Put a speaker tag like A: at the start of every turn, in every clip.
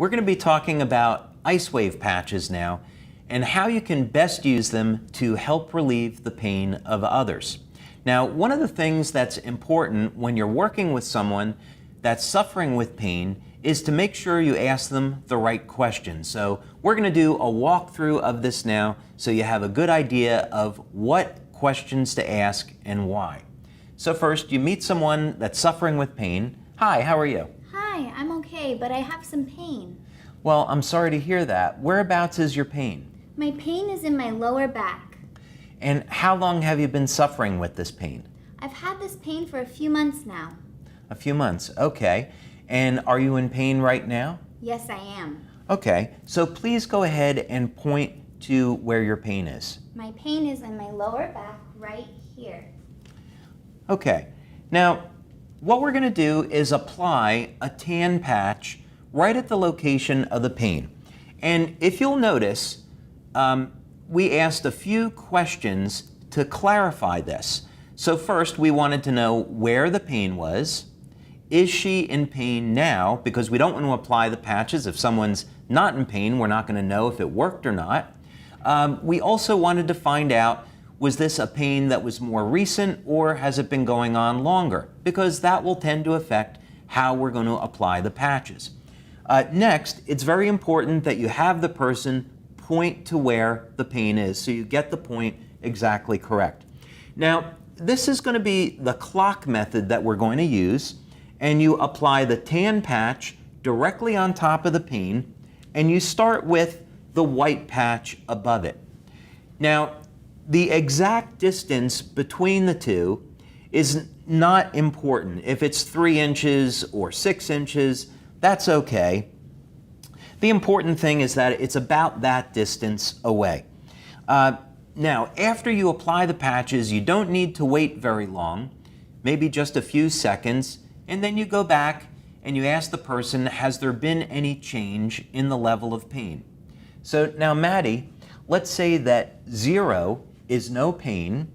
A: We're going to be talking about Icewave patches now and how you can best use them to help relieve the pain of others. Now, one of the things that's important when you're working with someone that's suffering with pain is to make sure you ask them the right questions. So we're going to do a walkthrough of this now so you have a good idea of what questions to ask and why. So first, you meet someone that's suffering with pain. Hi, how are you?
B: Hi, I'm okay, but I have some pain.
A: Well, I'm sorry to hear that. Whereabouts is your pain?
B: My pain is in my lower back.
A: And how long have you been suffering with this pain?
B: I've had this pain for a few months now.
A: A few months, okay. And are you in pain right now?
B: Yes, I am.
A: Okay, so please go ahead and point to where your pain is.
B: My pain is in my lower back right here.
A: Okay, now what we're going to do is apply a tan patch right at the location of the pain. And if you'll notice, we asked a few questions to clarify this. So first, we wanted to know where the pain was. Is she in pain now? Because we don't want to apply the patches. If someone's not in pain, we're not going to know if it worked or not. We also wanted to find out, was this a pain that was more recent or has it been going on longer? Because that will tend to affect how we're going to apply the patches. Next, it's very important that you have the person point to where the pain is so you get the point exactly correct. Now, this is going to be the clock method that we're going to use, and you apply the tan patch directly on top of the pain, and you start with the white patch above it. Now, the exact distance between the two is not important. If it's 3 inches or 6 inches, that's okay. The important thing is that it's about that distance away. Now, after you apply the patches, you don't need to wait very long, maybe just a few seconds, and then you go back and you ask the person, has there been any change in the level of pain? So now, Maddie, let's say that 0 is no pain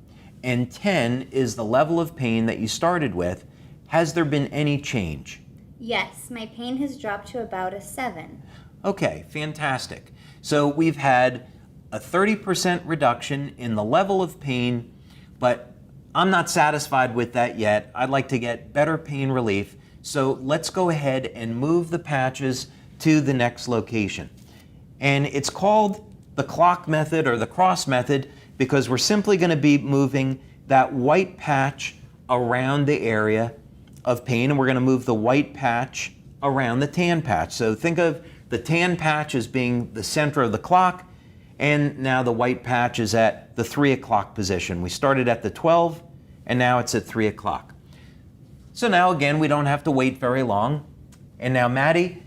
A: and 10 is the level of pain that you started with. Has there been any change?
B: Yes, my pain has dropped to about a 7.
A: Okay, fantastic. So we've had a 30% reduction in the level of pain, but I'm not satisfied with that yet. I'd like to get better pain relief. So let's go ahead and move the patches to the next location. And it's called the clock method or the cross method because we're simply going to be moving that white patch around the area of pain, and we're going to move the white patch around the tan patch. So think of the tan patch as being the center of the clock, and now the white patch is at the 3 o'clock position. We started at the 12, and now it's at 3 o'clock. So now again, we don't have to wait very long. And now, Maddie,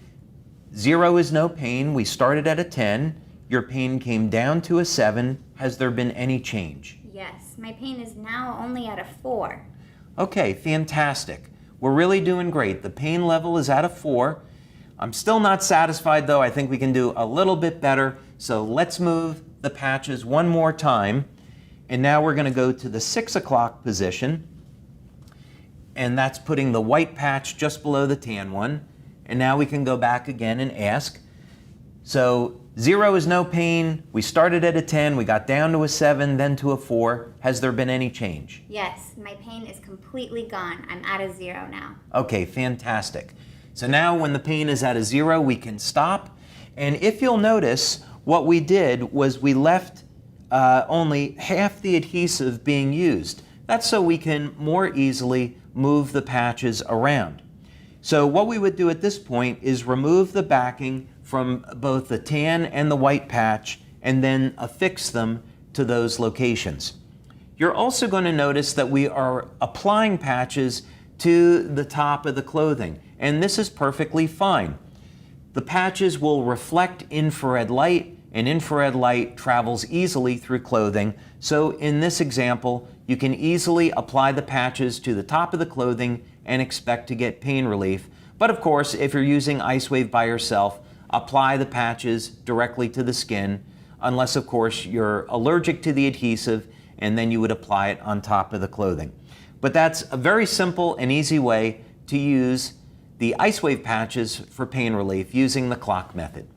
A: 0 is no pain. We started at a 10. Your pain came down to a 7. Has there been any change?
B: Yes, my pain is now only at a 4.
A: Okay, fantastic. We're really doing great. The pain level is at a 4. I'm still not satisfied though. I think we can do a little bit better. So let's move the patches one more time. And now we're going to go to the 6 o'clock position. And that's putting the white patch just below the tan one. And now we can go back again and ask. So 0 is no pain. We started at a 10. We got down to a 7, then to a 4. Has there been any change?
B: Yes, my pain is completely gone. I'm at a 0 now.
A: Okay, fantastic. So now when the pain is at a 0, we can stop. And if you'll notice, what we did was we left only half the adhesive being used. That's so we can more easily move the patches around. So what we would do at this point is remove the backing from both the tan and the white patch and then affix them to those locations. You're also going to notice that we are applying patches to the top of the clothing, and this is perfectly fine. The patches will reflect infrared light, and infrared light travels easily through clothing. So in this example, you can easily apply the patches to the top of the clothing and expect to get pain relief. But of course, if you're using Icewave by yourself, apply the patches directly to the skin, unless of course you're allergic to the adhesive, and then you would apply it on top of the clothing. But that's a very simple and easy way to use the Icewave patches for pain relief using the clock method.